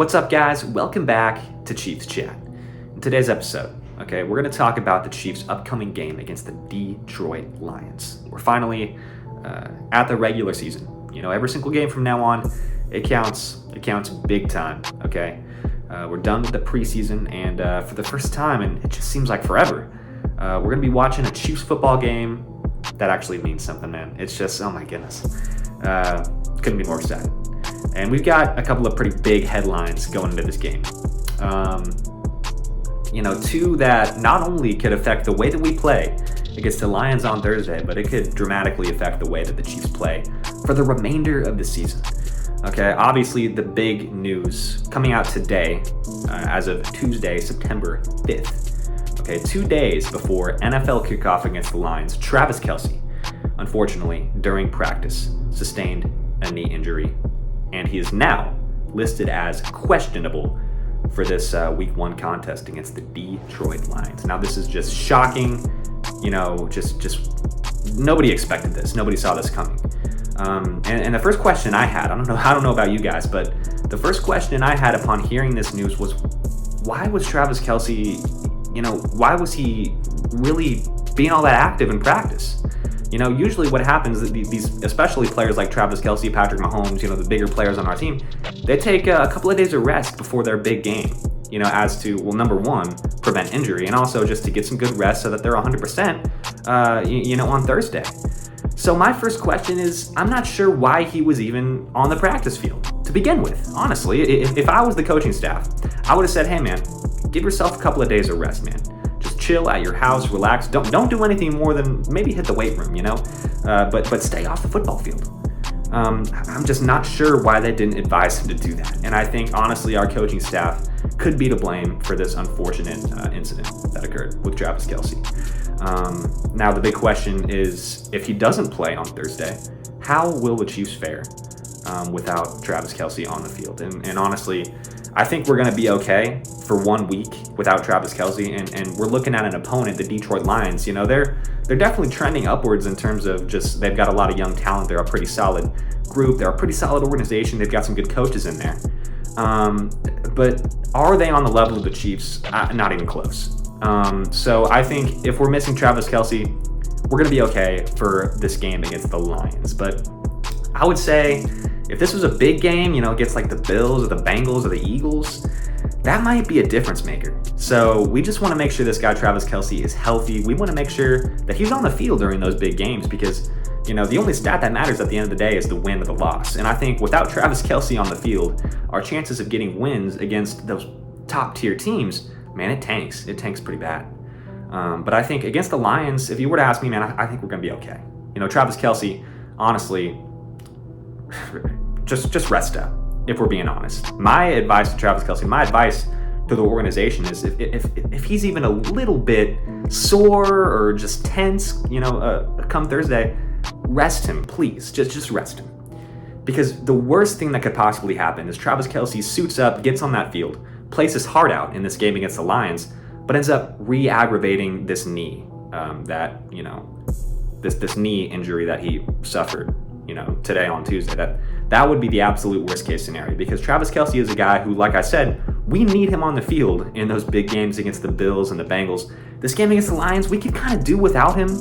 What's up, guys? Welcome back to Chiefs Chat. In today's episode, we're going to talk about the Chiefs' upcoming game against the Detroit Lions. We're finally at the regular season. Every single game from now on, it counts. It counts big time, okay? We're done with the preseason, and for the first time, and it just seems like forever, we're going to be watching a Chiefs football game that actually means something, man. It's just, oh my goodness. Couldn't be more excited. And we've got a couple of pretty big headlines going into this game. Two that not only could affect the way that we play against the Lions on Thursday, but it could dramatically affect the way that the Chiefs play for the remainder of the season. Okay, obviously the big news coming out today, as of Tuesday, September 5th. Okay, 2 days before NFL kickoff against the Lions, Travis Kelce, unfortunately, during practice, sustained a knee injury, and he is now listed as questionable for this Week 1 contest against the Detroit Lions. Now, this is just shocking. Just nobody expected this. Nobody saw this coming. And the first question I had, I don't know about you guys, but the first question I had upon hearing this news was, why was Travis Kelce, why was he really being all that active in practice? Usually what happens is these, especially players like Travis Kelce, Patrick Mahomes, the bigger players on our team, they take a couple of days of rest before their big game, as to, well, number one, prevent injury, and also just to get some good rest so that they're 100%, on Thursday. So my first question is, I'm not sure why he was even on the practice field to begin with. Honestly, if I was the coaching staff, I would have said, hey man, give yourself a couple of days of rest, man. Just chill at your house, relax. Don't do anything more than maybe hit the weight room, but stay off the football field. I'm just not sure why they didn't advise him to do that. And I think, honestly, our coaching staff could be to blame for this unfortunate incident that occurred with Travis Kelce. Now, the big question is, if he doesn't play on Thursday, how will the Chiefs fare without Travis Kelce on the field? And honestly, I think we're going to be okay for 1 week without Travis Kelce, and we're looking at an opponent, the Detroit Lions. They're definitely trending upwards in terms of just, they've got a lot of young talent. They're a pretty solid group. They're a pretty solid organization. They've got some good coaches in there. But are they on the level of the Chiefs? Not even close. So I think if we're missing Travis Kelce, we're going to be okay for this game against the Lions. But I would say if this was a big game, against like the Bills or the Bengals or the Eagles, that might be a difference maker. So we just want to make sure this guy Travis Kelce is healthy. We want to make sure that he's on the field during those big games because, the only stat that matters at the end of the day is the win or the loss. And I think without Travis Kelce on the field, our chances of getting wins against those top tier teams, man, it tanks. It tanks pretty bad. But I think against the Lions, if you were to ask me, man, I think we're going to be okay. Travis Kelce, honestly, just rest up, if we're being honest. My advice to Travis Kelce, my advice to the organization is if he's even a little bit sore or just tense, come Thursday, rest him, please. Just rest him. Because the worst thing that could possibly happen is Travis Kelce suits up, gets on that field, plays his heart out in this game against the Lions, but ends up re-aggravating this knee, this knee injury that he suffered, today on Tuesday. That would be the absolute worst case scenario because Travis Kelce is a guy who, like I said, we need him on the field in those big games against the Bills and the Bengals. This game against the Lions, we could kind of do without him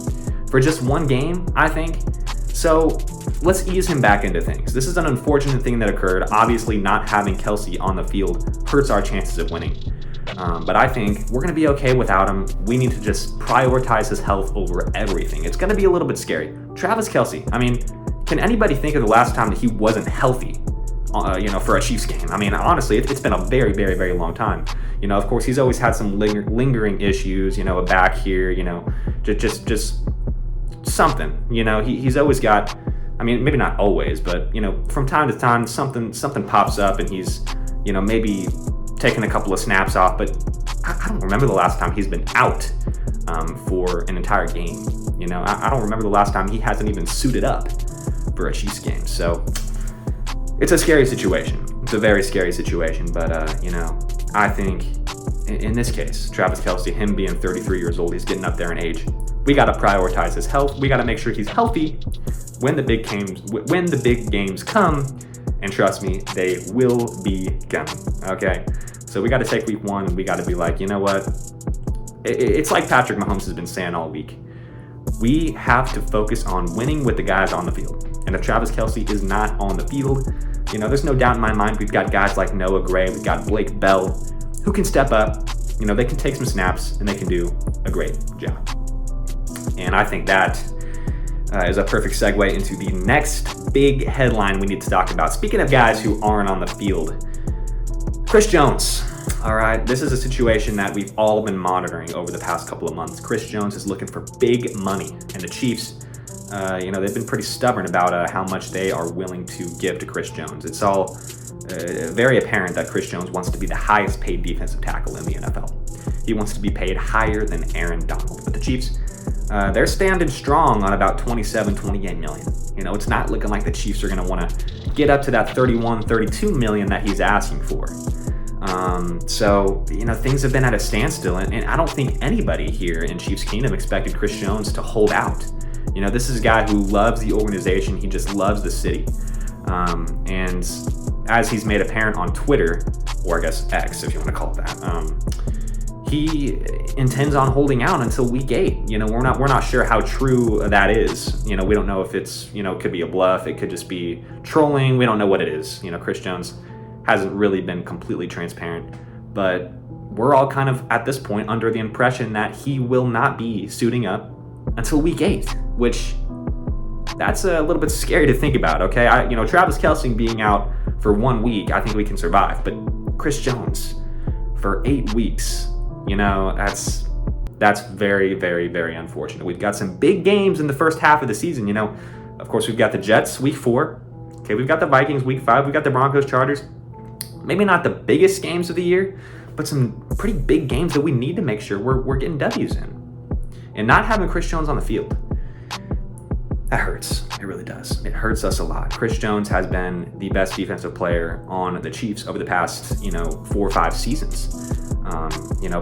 for just one game, I think. So let's ease him back into things. This is an unfortunate thing that occurred. Obviously, not having Kelce on the field hurts our chances of winning. But I think we're going to be okay without him. We need to just prioritize his health over everything. It's going to be a little bit scary. Travis Kelce, can anybody think of the last time that he wasn't healthy, for a Chiefs game? Honestly, it's been a very, very, very long time. Of course, he's always had some lingering issues, a back here, just something. He's always got, maybe not always, but, from time to time, something pops up and he's, maybe taking a couple of snaps off, but I don't remember the last time he's been out for an entire game. I don't remember the last time he hasn't even suited up for a Chiefs game. So it's a scary situation. It's a very scary situation. But, I think in this case, Travis Kelce, him being 33 years old, he's getting up there in age. We got to prioritize his health. We got to make sure he's healthy when the big games come. And trust me, they will be coming, okay? So we got to take week 1 and we got to be like, you know what? It's like Patrick Mahomes has been saying all week. We have to focus on winning with the guys on the field. And if Travis Kelce is not on the field, there's no doubt in my mind we've got guys like Noah Gray, we've got Blake Bell, who can step up. They can take some snaps and they can do a great job. And I think that is a perfect segue into the next big headline we need to talk about. Speaking of guys who aren't on the field, Chris Jones. All right, this is a situation that we've all been monitoring over the past couple of months. Chris Jones is looking for big money, and the Chiefs, they've been pretty stubborn about how much they are willing to give to Chris Jones. It's all very apparent that Chris Jones wants to be the highest paid defensive tackle in the NFL. He wants to be paid higher than Aaron Donald. But the Chiefs, they're standing strong on about 28 million. It's not looking like the Chiefs are going to want to get up to that 32 million that he's asking for. So things have been at a standstill, and I don't think anybody here in Chiefs Kingdom expected Chris Jones to hold out. This is a guy who loves the organization. He just loves the city. And as he's made apparent on Twitter, or I guess X, if you want to call it that, he intends on holding out until week 8. We're not sure how true that is. We don't know if it's, it could be a bluff. It could just be trolling. We don't know what it is. Chris Jones hasn't really been completely transparent, but we're all kind of at this point under the impression that he will not be suiting up until week 8, which that's a little bit scary to think about. Okay, Travis Kelce being out for 1 week, I think we can survive, but Chris Jones for 8 weeks, that's very, very, very unfortunate. We've got some big games in the first half of the season. Of course, we've got the Jets week 4. Okay, we've got the Vikings week 5. We've got the Broncos, Chargers. Maybe not the biggest games of the year, but some pretty big games that we need to make sure we're getting W's in. And not having Chris Jones on the field, that hurts. It really does. It hurts us a lot. Chris Jones has been the best defensive player on the Chiefs over the past, 4 or 5 seasons.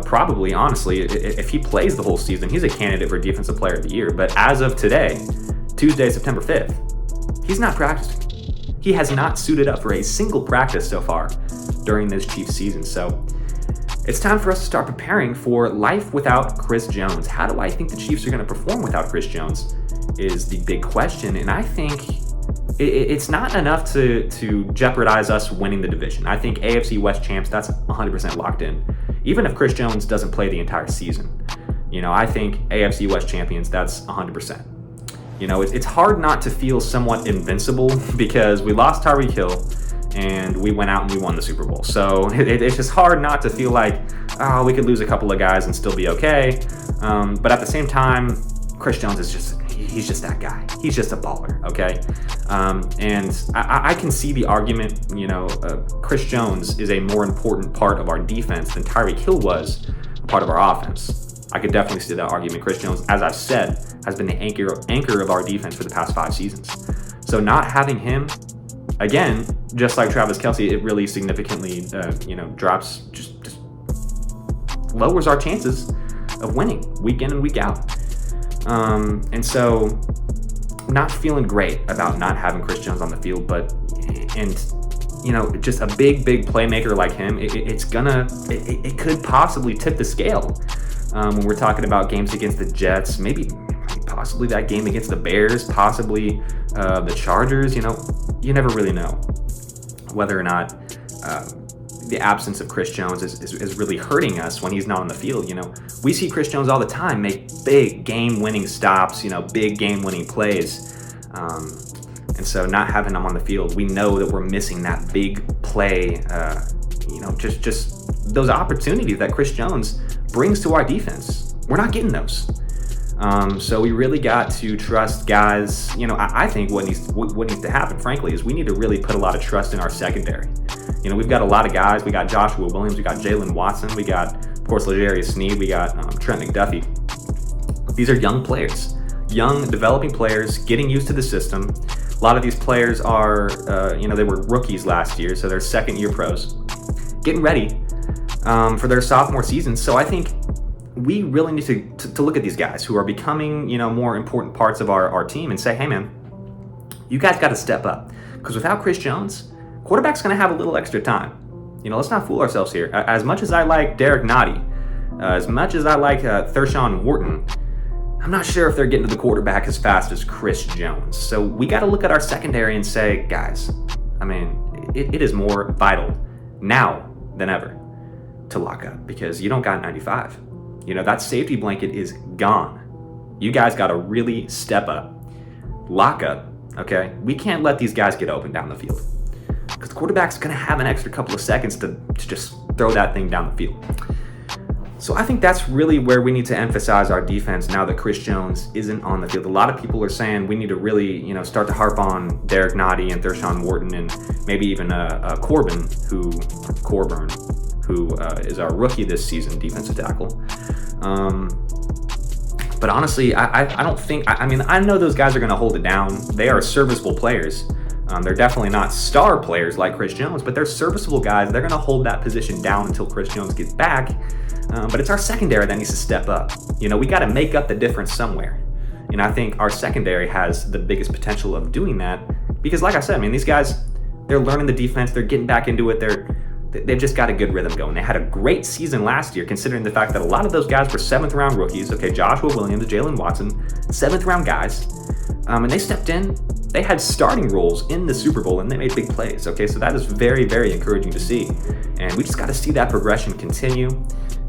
Probably, honestly, if he plays the whole season, he's a candidate for Defensive Player of the Year. But as of today, Tuesday, September 5th, he's not practicing. He has not suited up for a single practice so far during this Chiefs season. So it's time for us to start preparing for life without Chris Jones. How do I think the Chiefs are going to perform without Chris Jones is the big question. And I think it's not enough to jeopardize us winning the division. I think AFC West champs, that's 100% locked in. Even if Chris Jones doesn't play the entire season. I think AFC West champions, that's 100%. It's hard not to feel somewhat invincible because we lost Tyreek Hill and we went out and we won the Super Bowl. So it's just hard not to feel like, we could lose a couple of guys and still be okay. But at the same time, Chris Jones he's just that guy. He's just a baller, okay? And I can see the argument, Chris Jones is a more important part of our defense than Tyreek Hill was a part of our offense. I could definitely see that argument. Chris Jones, as I've said, has been the anchor of our defense for the past 5 seasons. So not having him, again, just like Travis Kelce, it really significantly, drops, just lowers our chances of winning week in and week out. And so not feeling great about not having Chris Jones on the field, just a big playmaker like him, it could possibly tip the scale. When we're talking about games against the Jets, maybe possibly that game against the Bears, possibly the Chargers, you never really know whether or not the absence of Chris Jones is really hurting us when he's not on the field. We see Chris Jones all the time make big game-winning stops, big game-winning plays. And so not having him on the field, we know that we're missing that big play, just those opportunities that Chris Jones brings to our defense. We're not getting those. So we really got to trust guys. I think what needs to happen, frankly, is we need to really put a lot of trust in our secondary. We've got a lot of guys. We got Joshua Williams. We got Jalen Watson. We got, of course, L'Jarius Sneed. We got Trent McDuffie. These are young players, young developing players getting used to the system. A lot of these players are, they were rookies last year, so they're second-year pros, getting ready for their sophomore season. So I think we really need to look at these guys who are becoming, more important parts of our team and say, hey, man, you guys got to step up. Because without Chris Jones, quarterback's going to have a little extra time. Let's not fool ourselves here. As much as I like Derek Nottie, as much as I like Thershawn Wharton, I'm not sure if they're getting to the quarterback as fast as Chris Jones. So we got to look at our secondary and say, guys, it is more vital now than ever to lock up, because you don't got 95. That safety blanket is gone. You guys got to really step up. Lock up, okay? We can't let these guys get open down the field, because the quarterback's going to have an extra couple of seconds to just throw that thing down the field. So I think that's really where we need to emphasize our defense now that Chris Jones isn't on the field. A lot of people are saying we need to really, start to harp on Derek Nottie and Thershawn Wharton, and maybe even Coburn, who is our rookie this season, defensive tackle. But honestly, I don't think, I know those guys are going to hold it down. They are serviceable players. They're definitely not star players like Chris Jones, but they're serviceable guys. They're going to hold that position down until Chris Jones gets back. But it's our secondary that needs to step up. We got to make up the difference somewhere. And I think our secondary has the biggest potential of doing that, because like I said, these guys, they're learning the defense. They're getting back into it. They've just got a good rhythm going. They had a great season last year, considering the fact that a lot of those guys were 7th round rookies. Okay, Joshua Williams, Jalen Watson, 7th round guys. And they stepped in. They had starting roles in the Super Bowl, and they made big plays. Okay, so that is very, very encouraging to see. And we just got to see that progression continue.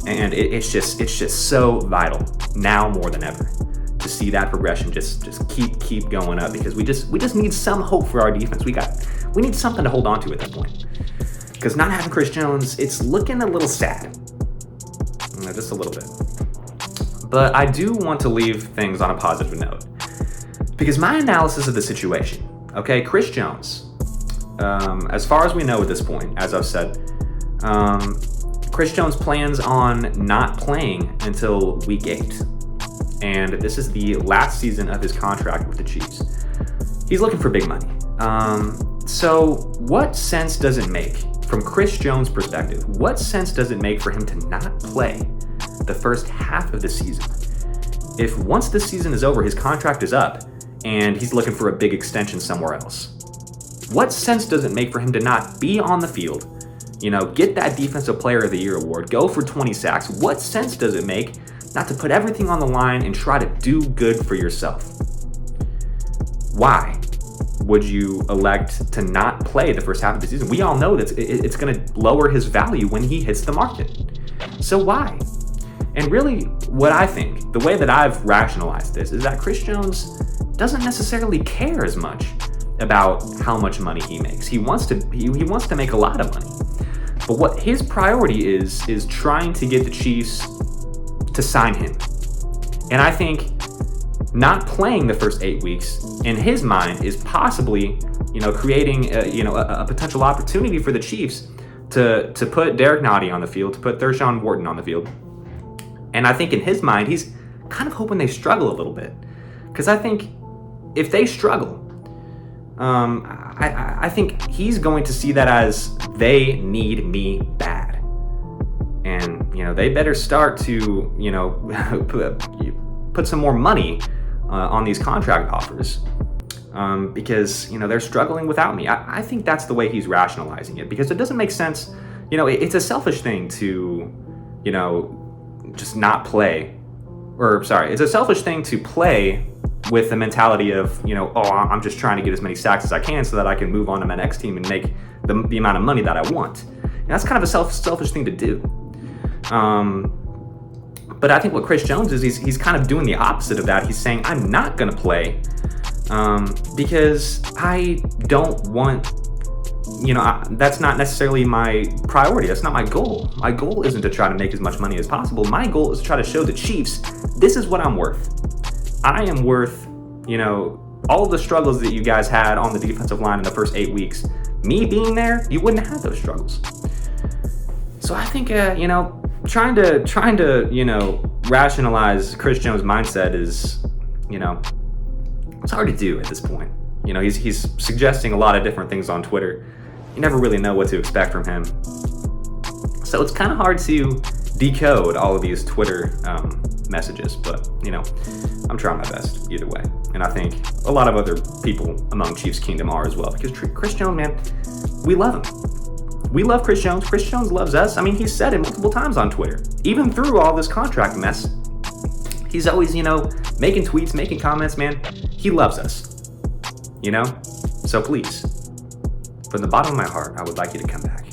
And it's just so vital now more than ever to see that progression just keep going up, because we just need some hope for our defense. We need something to hold on to at that point, because not having Chris Jones, it's looking a little sad, just a little bit. But I do want to leave things on a positive note, because my analysis of the situation, okay, Chris Jones, as far as we know at this point, as I've said, Chris Jones plans on not playing until week 8. And this is the last season of his contract with the Chiefs. He's looking for big money. So what sense does it make, from Chris Jones' perspective, what sense does it make for him to not play the first half of the season? If once this season is over, his contract is up, and he's looking for a big extension somewhere else, what sense does it make for him to not be on the field, get that Defensive Player of the Year award, go for 20 sacks? What sense does it make not to put everything on the line and try to do good for yourself? Why would you elect to not play the first half of the season? We all know that it's going to lower his value when he hits the market. So why? And really, what I think, the way that I've rationalized this, is that Chris Jones doesn't necessarily care as much about how much money he makes. He wants to make a lot of money. But what his priority is trying to get the Chiefs to sign him. And I think not playing the first 8 weeks in his mind is possibly, creating a potential opportunity for the Chiefs to put Derek Nottie on the field, to put Thershawn Wharton on the field. And I think in his mind, he's kind of hoping they struggle a little bit, because I think if they struggle, I think he's going to see that as they need me bad. And, they better start to, put some more money on these contract offers, because, they're struggling without me. I think that's the way he's rationalizing it, because it doesn't make sense. It's a selfish thing to, just not play. It's a selfish thing to play with the mentality of, I'm just trying to get as many sacks as I can so that I can move on to my next team and make the amount of money that I want. And that's kind of a selfish thing to do. But I think what Chris Jones is, he's kind of doing the opposite of that. He's saying, I'm not going to play because I don't want, that's not necessarily my priority. That's not my goal. My goal isn't to try to make as much money as possible. My goal is to try to show the Chiefs, this is what I'm worth. I am worth, all of the struggles that you guys had on the defensive line in the first 8 weeks. Me being there, you wouldn't have those struggles. So I think, trying to rationalize Chris Jones' mindset is, it's hard to do at this point. He's suggesting a lot of different things on Twitter. You never really know what to expect from him. So it's kind of hard to decode all of these Twitter messages, but I'm trying my best either way. And I think a lot of other people among Chiefs Kingdom are as well, because Chris Jones, man, we love him. We love Chris Jones. Chris Jones loves us. I mean, he's said it multiple times on Twitter. Even through all this contract mess, he's always, making tweets, making comments, man. He loves us, So please, from the bottom of my heart, I would like you to come back,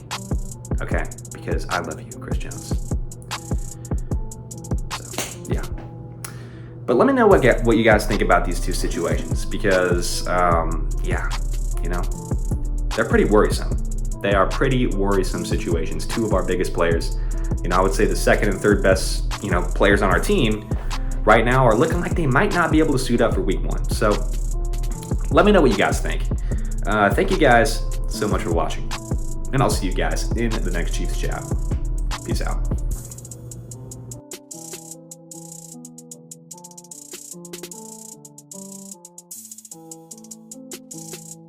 okay? Because I love you, Chris Jones. So, yeah. But let me know what you guys think about these two situations because, they're pretty worrisome. They are pretty worrisome situations. Two of our biggest players, I would say the second and third best, players on our team right now are looking like they might not be able to suit up for week 1. So let me know what you guys think. Thank you guys so much for watching. And I'll see you guys in the next Chiefs chat. Peace out.